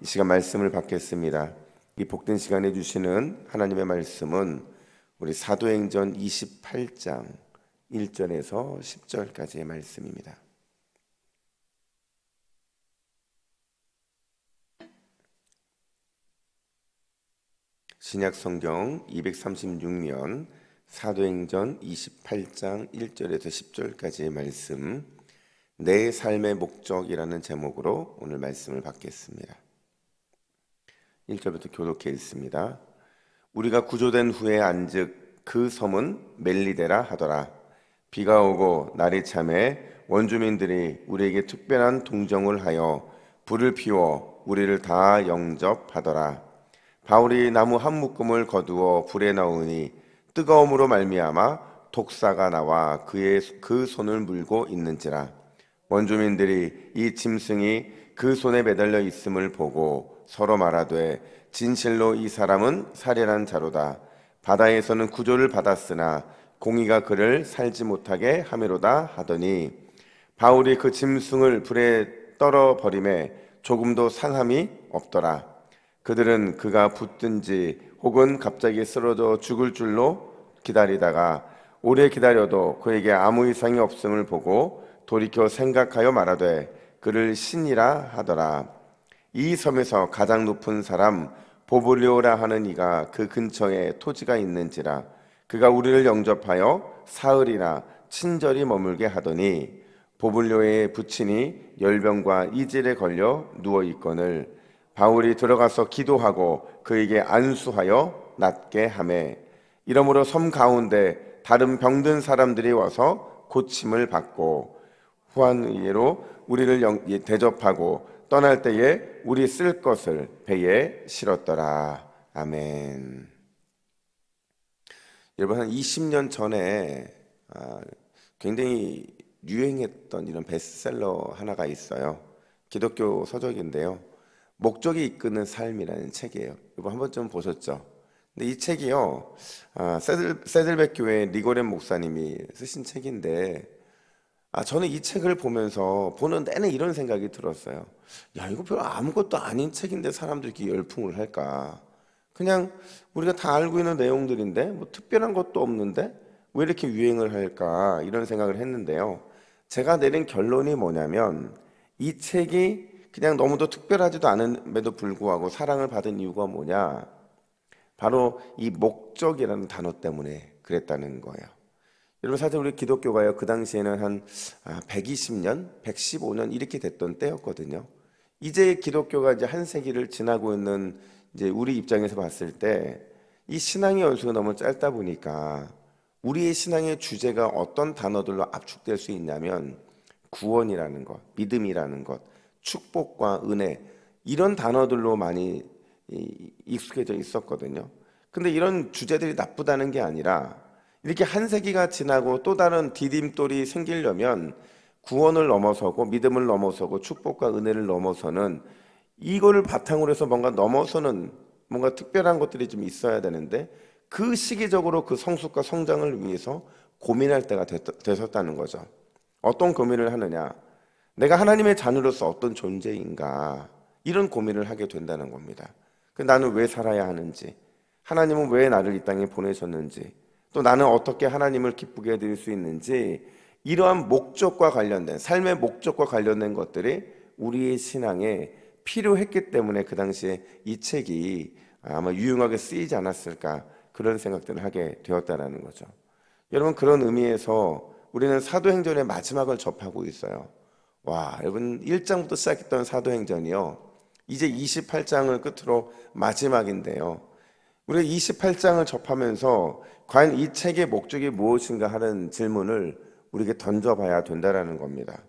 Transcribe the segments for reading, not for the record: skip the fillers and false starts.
이 시간 말씀을 받겠습니다. 이 복된 시간에 주시는 하나님의 말씀은 우리 사도행전 28장 1절에서 10절까지의 말씀입니다. 신약성경 236년 사도행전 28장 1절에서 10절까지의 말씀, 내 삶의 목적이라는 제목으로 오늘 말씀을 받겠습니다. 1절부터 교독해 있습니다. 우리가 구조된 후에 안즉 그 섬은 멜리데라 하더라. 비가 오고 날이 참해 원주민들이 우리에게 특별한 동정을 하여 불을 피워 우리를 다 영접하더라. 바울이 나무 한 묶음을 거두어 불에 넣으니 뜨거움으로 말미암아 독사가 나와 그 손을 물고 있는지라. 원주민들이 이 짐승이 그 손에 매달려 있음을 보고 서로 말하되 진실로 이 사람은 살인한 자로다. 바다에서는 구조를 받았으나 공의가 그를 살지 못하게 하미로다 하더니 바울이 그 짐승을 불에 떨어 버림에 조금도 상함이 없더라. 그들은 그가 붙든지 혹은 갑자기 쓰러져 죽을 줄로 기다리다가 오래 기다려도 그에게 아무 이상이 없음을 보고 돌이켜 생각하여 말하되 그를 신이라 하더라. 이 섬에서 가장 높은 사람 보블리오라 하는 이가 그 근처에 토지가 있는지라. 그가 우리를 영접하여 사흘이나 친절히 머물게 하더니 보블리오의 부친이 열병과 이질에 걸려 누워 있거늘 바울이 들어가서 기도하고 그에게 안수하여 낫게 하매 이러므로 섬 가운데 다른 병든 사람들이 와서 고침을 받고 후한의로 우리를 대접하고 떠날 때에 우리 쓸 것을 배에 실었더라. 아멘. 여러분, 한 20년 전에 굉장히 유행했던 이런 베스트셀러 하나가 있어요. 기독교 서적인데요. 목적이 이끄는 삶이라는 책이에요. 여러분 한 번쯤 보셨죠? 근데 이 책이요, 세들백 교회 리고렌 목사님이 쓰신 책인데, 저는 이 책을 보면서 보는 내내 이런 생각이 들었어요. 야, 이거 별로 아무것도 아닌 책인데 사람들이 이렇게 열풍을 할까? 그냥 우리가 다 알고 있는 내용들인데 뭐 특별한 것도 없는데 왜 이렇게 유행을 할까? 이런 생각을 했는데요. 제가 내린 결론이 뭐냐면 이 책이 그냥 너무도 특별하지도 않음에도 불구하고 사랑을 받은 이유가 뭐냐? 바로 이 목적이라는 단어 때문에 그랬다는 거예요. 여러분, 사실 우리 기독교가요, 그 당시에는 한 120년, 115년 이렇게 됐던 때였거든요. 이제 기독교가 이제 한 세기를 지나고 있는 이제 우리 입장에서 봤을 때 이 신앙의 연수가 너무 짧다 보니까 우리의 신앙의 주제가 어떤 단어들로 압축될 수 있냐면 구원이라는 것, 믿음이라는 것, 축복과 은혜, 이런 단어들로 많이 익숙해져 있었거든요. 근데 이런 주제들이 나쁘다는 게 아니라 이렇게 한 세기가 지나고 또 다른 디딤돌이 생기려면 구원을 넘어서고 믿음을 넘어서고 축복과 은혜를 넘어서는 이거를 바탕으로 해서 뭔가 특별한 것들이 좀 있어야 되는데 그 시기적으로 그 성숙과 성장을 위해서 고민할 때가 되셨다는 거죠. 어떤 고민을 하느냐? 내가 하나님의 자녀로서 어떤 존재인가? 이런 고민을 하게 된다는 겁니다. 나는 왜 살아야 하는지, 하나님은 왜 나를 이 땅에 보내셨는지, 또 나는 어떻게 하나님을 기쁘게 해드릴 수 있는지, 이러한 목적과 관련된, 삶의 목적과 관련된 것들이 우리의 신앙에 필요했기 때문에 그 당시에 이 책이 아마 유용하게 쓰이지 않았을까, 그런 생각들을 하게 되었다는 거죠. 여러분, 그런 의미에서 우리는 사도행전의 마지막을 접하고 있어요. 와, 여러분, 1장부터 시작했던 사도행전이요, 이제 28장을 끝으로 마지막인데요. 우리가 28장을 접하면서 과연 이 책의 목적이 무엇인가 하는 질문을 우리에게 던져봐야 된다는 겁니다.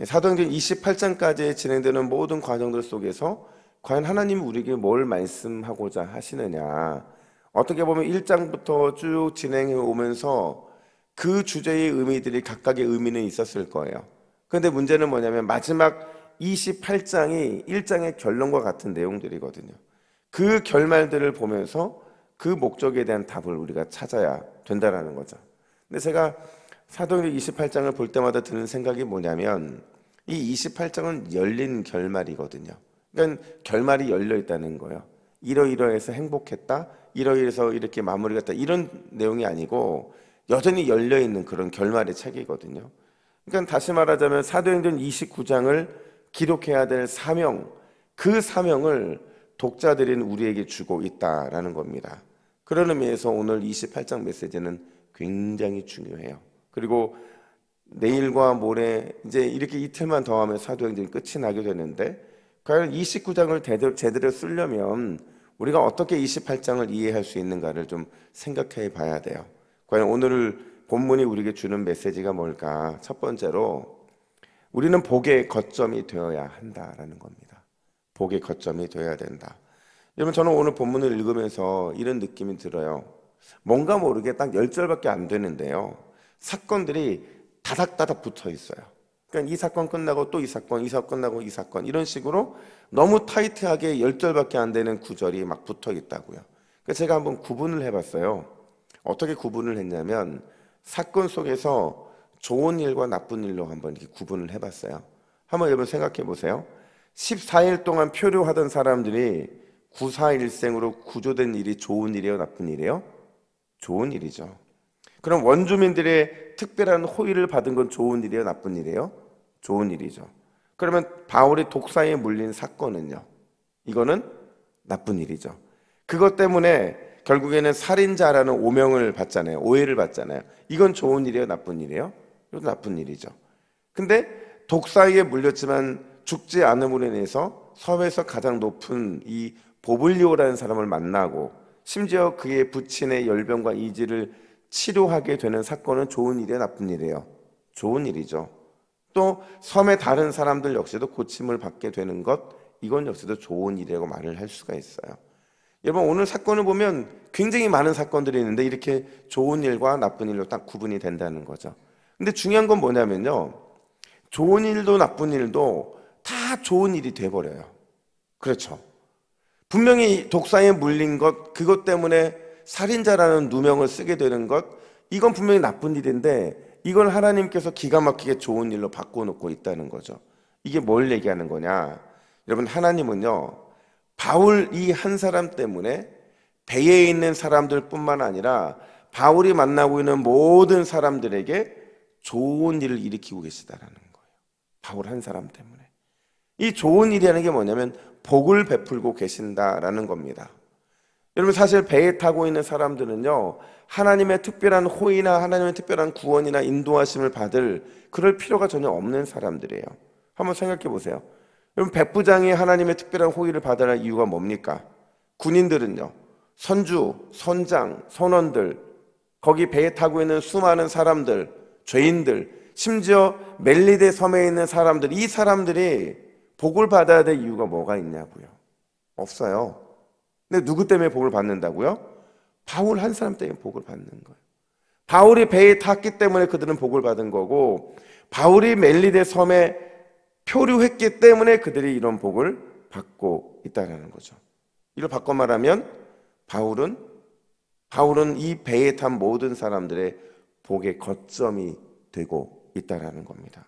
사도행전 28장까지 진행되는 모든 과정들 속에서 과연 하나님이 우리에게 뭘 말씀하고자 하시느냐, 어떻게 보면 1장부터 쭉 진행해 오면서 그 주제의 의미들이 각각의 의미는 있었을 거예요. 그런데 문제는 뭐냐면 마지막 28장이 1장의 결론과 같은 내용들이거든요. 그 결말들을 보면서 그 목적에 대한 답을 우리가 찾아야 된다는 거죠. 근데 제가 사도행전 28장을 볼 때마다 드는 생각이 뭐냐면 이 28장은 열린 결말이거든요. 그러니까 결말이 열려 있다는 거예요. 이러이러해서 행복했다, 이러이러해서 이렇게 마무리가 됐다, 이런 내용이 아니고 여전히 열려 있는 그런 결말의 책이거든요. 그러니까 다시 말하자면 사도행전 29장을 기록해야 될 사명, 그 사명을 독자들인 우리에게 주고 있다라는 겁니다. 그런 의미에서 오늘 28장 메시지는 굉장히 중요해요. 그리고 내일과 모레 이제 이렇게 이틀만 더 하면 사도행전이 끝이 나게 되는데, 과연 29장을 제대로 쓰려면 우리가 어떻게 28장을 이해할 수 있는가를 좀 생각해 봐야 돼요. 과연 오늘 본문이 우리에게 주는 메시지가 뭘까? 첫 번째로 우리는 복의 거점이 되어야 한다라는 겁니다. 복의 거점이 되어야 된다. 여러분, 저는 오늘 본문을 읽으면서 이런 느낌이 들어요. 뭔가 모르게 딱 10절밖에 안 되는데요, 사건들이 다닥다닥 붙어 있어요. 그러니까 이 사건 끝나고 또 이 사건, 이 사건 끝나고 이 사건, 이런 식으로 너무 타이트하게 10절밖에 안 되는 구절이 막 붙어 있다고요. 그래서 제가 한번 구분을 해봤어요. 어떻게 구분을 했냐면 사건 속에서 좋은 일과 나쁜 일로 한번 이렇게 구분을 해봤어요. 한번 여러분 생각해 보세요. 14일 동안 표류하던 사람들이 941생으로 구조된 일이 좋은 일이에요, 나쁜 일이에요? 좋은 일이죠. 그럼 원주민들의 특별한 호의를 받은 건 좋은 일이에요, 나쁜 일이에요? 좋은 일이죠. 그러면 바울이 독사에 물린 사건은요, 이거는 나쁜 일이죠. 그것 때문에 결국에는 살인자라는 오명을 받잖아요, 오해를 받잖아요. 이건 좋은 일이에요, 나쁜 일이에요? 이것도 나쁜 일이죠. 근데 독사에 물렸지만 죽지 않음으로 인해서 섬에서 가장 높은 이 보블리오라는 사람을 만나고 심지어 그의 부친의 열병과 이지를 치료하게 되는 사건은 좋은 일이에요, 나쁜 일이에요? 좋은 일이죠. 또 섬의 다른 사람들 역시도 고침을 받게 되는 것, 이건 역시도 좋은 일이라고 말을 할 수가 있어요. 여러분, 오늘 사건을 보면 굉장히 많은 사건들이 있는데 이렇게 좋은 일과 나쁜 일로 딱 구분이 된다는 거죠. 근데 중요한 건 뭐냐면요, 좋은 일도 나쁜 일도 다 좋은 일이 돼버려요. 그렇죠. 분명히 독사에 물린 것, 그것 때문에 살인자라는 누명을 쓰게 되는 것, 이건 분명히 나쁜 일인데 이걸 하나님께서 기가 막히게 좋은 일로 바꿔놓고 있다는 거죠. 이게 뭘 얘기하는 거냐? 여러분, 하나님은요, 바울 이 한 사람 때문에 배에 있는 사람들 뿐만 아니라 바울이 만나고 있는 모든 사람들에게 좋은 일을 일으키고 계시다라는 거예요. 바울 한 사람 때문에. 이 좋은 일이라는 게 뭐냐면 복을 베풀고 계신다라는 겁니다. 여러분, 사실 배에 타고 있는 사람들은요, 하나님의 특별한 호의나 하나님의 특별한 구원이나 인도하심을 받을 그럴 필요가 전혀 없는 사람들이에요. 한번 생각해 보세요. 여러분, 백부장이 하나님의 특별한 호의를 받아야 할 이유가 뭡니까? 군인들은요, 선주, 선장, 선원들, 거기 배에 타고 있는 수많은 사람들, 죄인들, 심지어 멜리데 섬에 있는 사람들, 이 사람들이 복을 받아야 될 이유가 뭐가 있냐고요? 없어요. 근데 누구 때문에 복을 받는다고요? 바울 한 사람 때문에 복을 받는 거예요. 바울이 배에 탔기 때문에 그들은 복을 받은 거고, 바울이 멜리데 섬에 표류했기 때문에 그들이 이런 복을 받고 있다는 거죠. 이걸 바꿔 말하면 바울은 이 배에 탄 모든 사람들의 복의 거점이 되고 있다는 겁니다.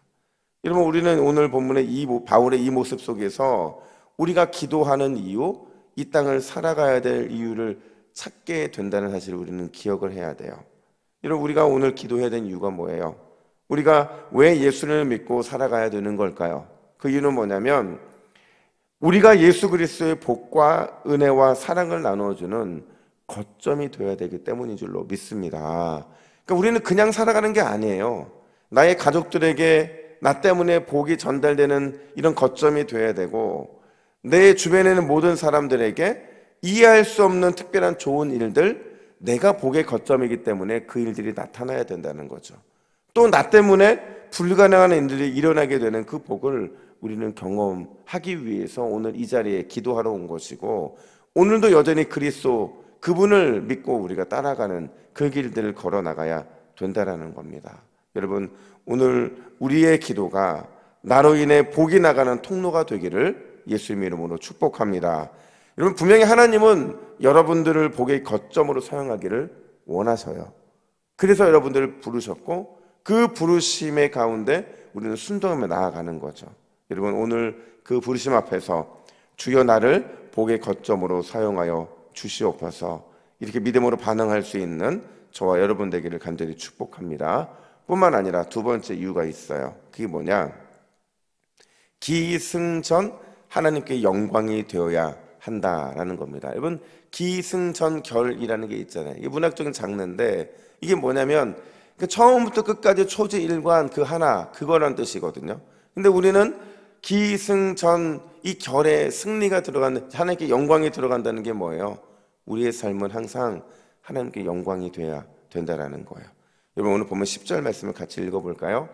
여러분, 우리는 오늘 본문의 바울의 이 모습 속에서 우리가 기도하는 이유, 이 땅을 살아가야 될 이유를 찾게 된다는 사실을 우리는 기억을 해야 돼요. 여러분, 우리가 오늘 기도해야 되는 이유가 뭐예요? 우리가 왜 예수를 믿고 살아가야 되는 걸까요? 그 이유는 뭐냐면 우리가 예수 그리스도의 복과 은혜와 사랑을 나눠주는 거점이 되어야 되기 때문인 줄로 믿습니다. 그러니까 우리는 그냥 살아가는 게 아니에요. 나의 가족들에게 나 때문에 복이 전달되는 이런 거점이 되어야 되고, 내 주변에 있는 모든 사람들에게 이해할 수 없는 특별한 좋은 일들, 내가 복의 거점이기 때문에 그 일들이 나타나야 된다는 거죠. 또 나 때문에 불가능한 일들이 일어나게 되는 그 복을 우리는 경험하기 위해서 오늘 이 자리에 기도하러 온 것이고, 오늘도 여전히 그리스도 그분을 믿고 우리가 따라가는 그 길들을 걸어 나가야 된다는 겁니다. 여러분, 오늘 우리의 기도가 나로 인해 복이 나가는 통로가 되기를 예수님의 이름으로 축복합니다. 여러분, 분명히 하나님은 여러분들을 복의 거점으로 사용하기를 원하셔요. 그래서 여러분들을 부르셨고, 그 부르심의 가운데 우리는 순종하며 나아가는 거죠. 여러분, 오늘 그 부르심 앞에서 주여 나를 복의 거점으로 사용하여 주시옵소서. 이렇게 믿음으로 반응할 수 있는 저와 여러분 되기를 간절히 축복합니다. 뿐만 아니라 두 번째 이유가 있어요. 그게 뭐냐? 기승전 하나님께 영광이 되어야 한다라는 겁니다. 여러분, 기승전결이라는 게 있잖아요. 이게 문학적인 장르인데 이게 뭐냐면 처음부터 끝까지 초지일관 그 하나, 그거란 뜻이거든요. 근데 우리는 기승전, 이 결에 승리가 들어가는, 하나님께 영광이 들어간다는 게 뭐예요? 우리의 삶은 항상 하나님께 영광이 돼야 된다라는 거예요. 여러분, 오늘 보면 10절 말씀을 같이 읽어볼까요?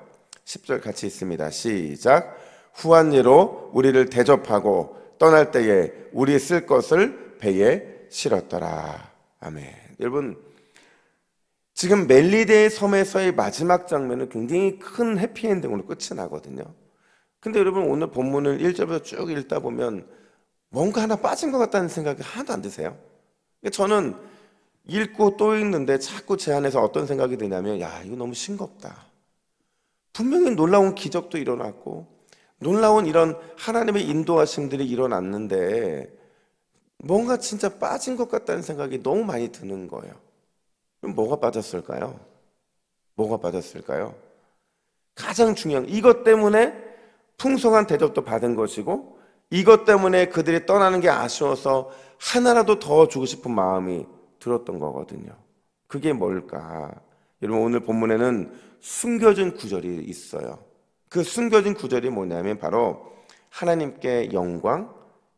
10절 같이 있습니다. 시작. 후한 예로 우리를 대접하고 떠날 때에 우리 쓸 것을 배에 실었더라. 아멘. 여러분, 지금 멜리데의 섬에서의 마지막 장면은 굉장히 큰 해피엔딩으로 끝이 나거든요. 근데 여러분, 오늘 본문을 1절부터 쭉 읽다 보면 뭔가 하나 빠진 것 같다는 생각이 하나도 안 드세요? 저는 읽고 또 읽는데 자꾸 제 안에서 어떤 생각이 드냐면, 야, 이거 너무 싱겁다. 분명히 놀라운 기적도 일어났고 놀라운 이런 하나님의 인도하심들이 일어났는데 뭔가 진짜 빠진 것 같다는 생각이 너무 많이 드는 거예요. 그럼 뭐가 빠졌을까요? 뭐가 빠졌을까요? 가장 중요한, 이것 때문에 풍성한 대접도 받은 것이고 이것 때문에 그들이 떠나는 게 아쉬워서 하나라도 더 주고 싶은 마음이 들었던 거거든요. 그게 뭘까? 여러분, 오늘 본문에는 숨겨진 구절이 있어요. 그 숨겨진 구절이 뭐냐면 바로 하나님께 영광,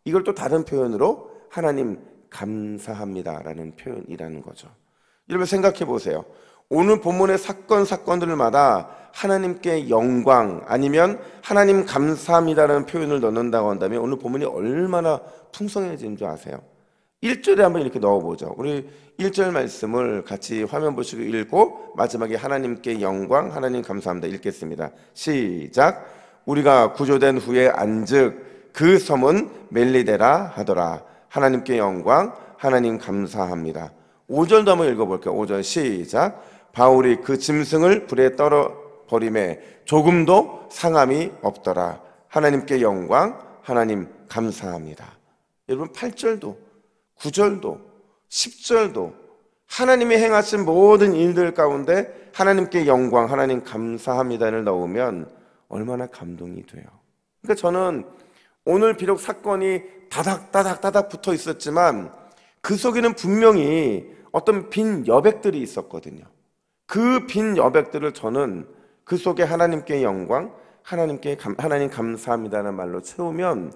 이걸 또 다른 표현으로 하나님 감사합니다라는 표현이라는 거죠. 여러분, 생각해 보세요. 오늘 본문의 사건들마다 하나님께 영광 아니면 하나님 감사합니다라는 표현을 넣는다고 한다면 오늘 본문이 얼마나 풍성해지는 줄 아세요? 1절에 한번 이렇게 넣어보죠. 우리 1절 말씀을 같이 화면 보시고 읽고 마지막에 하나님께 영광, 하나님 감사합니다 읽겠습니다. 시작. 우리가 구조된 후에 안즉 그 섬은 멜리데라 하더라. 하나님께 영광, 하나님 감사합니다. 5절도 한번 읽어볼게요. 5절 시작. 바울이 그 짐승을 불에 떨어버림에 조금도 상함이 없더라. 하나님께 영광, 하나님 감사합니다. 여러분, 8절도 9절도 10절도 하나님이 행하신 모든 일들 가운데 하나님께 영광, 하나님 감사합니다를 넣으면 얼마나 감동이 돼요. 그러니까 저는 오늘 비록 사건이 다닥다닥 붙어 있었지만 그 속에는 분명히 어떤 빈 여백들이 있었거든요. 그 빈 여백들을 저는 그 속에 하나님께 영광, 하나님 감사합니다라는 말로 채우면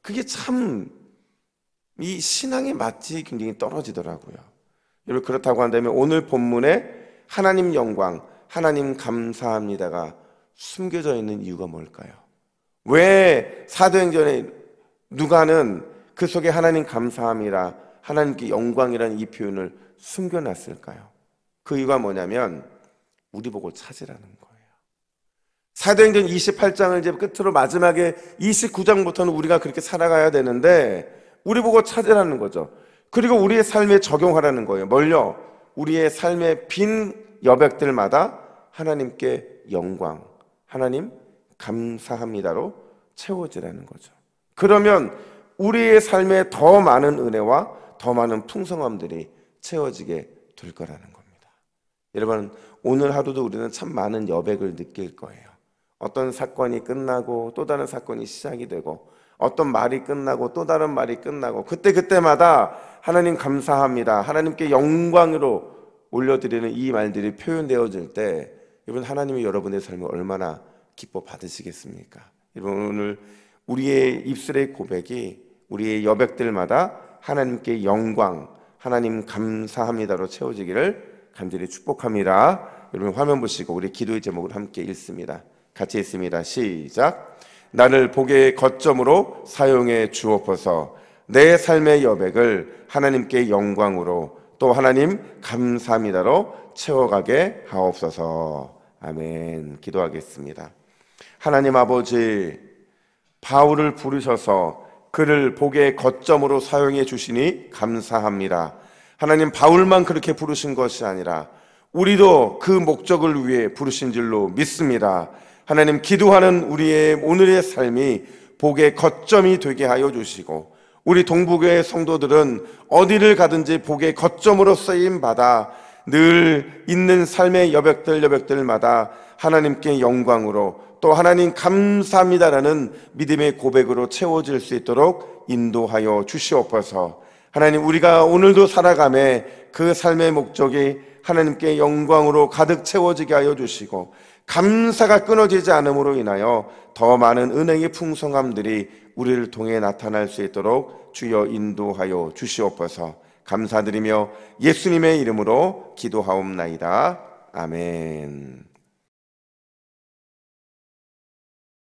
그게 참 이 신앙의 맛이 굉장히 떨어지더라고요. 여러분, 그렇다고 한다면 오늘 본문에 하나님 영광, 하나님 감사합니다가 숨겨져 있는 이유가 뭘까요? 왜 사도행전에 누가는 그 속에 하나님 감사합니다, 하나님께 영광이라는 이 표현을 숨겨놨을까요? 그 이유가 뭐냐면 우리 보고 찾으라는 거예요. 사도행전 28장을 이제 끝으로 마지막에 29장부터는 우리가 그렇게 살아가야 되는데 우리 보고 찾으라는 거죠. 그리고 우리의 삶에 적용하라는 거예요. 뭘요? 우리의 삶의 빈 여백들마다 하나님께 영광, 하나님 감사합니다로 채워지라는 거죠. 그러면 우리의 삶에 더 많은 은혜와 더 많은 풍성함들이 채워지게 될 거라는 겁니다. 여러분, 오늘 하루도 우리는 참 많은 여백을 느낄 거예요. 어떤 사건이 끝나고 또 다른 사건이 시작이 되고 어떤 말이 끝나고 또 다른 말이 끝나고 그때마다 하나님 감사합니다, 하나님께 영광으로 올려드리는 이 말들이 표현되어질 때 여러분, 하나님이 여러분의 삶을 얼마나 기뻐 받으시겠습니까? 여러분, 오늘 우리의 입술의 고백이 우리의 여백들마다 하나님께 영광, 하나님 감사합니다로 채워지기를 간절히 축복합니다. 여러분, 화면 보시고 우리 기도의 제목을 함께 읽습니다. 같이 읽습니다. 시작. 나를 복의 거점으로 사용해 주옵소서. 내 삶의 여백을 하나님께 영광으로 또 하나님 감사합니다로 채워가게 하옵소서. 아멘. 기도하겠습니다. 하나님 아버지, 바울을 부르셔서 그를 복의 거점으로 사용해 주시니 감사합니다. 하나님, 바울만 그렇게 부르신 것이 아니라 우리도 그 목적을 위해 부르신 줄로 믿습니다. 하나님, 기도하는 우리의 오늘의 삶이 복의 거점이 되게 하여 주시고 우리 동부교회 성도들은 어디를 가든지 복의 거점으로 쓰임 받아 늘 있는 삶의 여백들마다 하나님께 영광으로 또 하나님 감사합니다라는 믿음의 고백으로 채워질 수 있도록 인도하여 주시옵소서. 하나님, 우리가 오늘도 살아가며 그 삶의 목적이 하나님께 영광으로 가득 채워지게 하여 주시고 감사가 끊어지지 않음으로 인하여 더 많은 은혜의 풍성함들이 우리를 통해 나타날 수 있도록 주여 인도하여 주시옵소서. 감사드리며 예수님의 이름으로 기도하옵나이다. 아멘.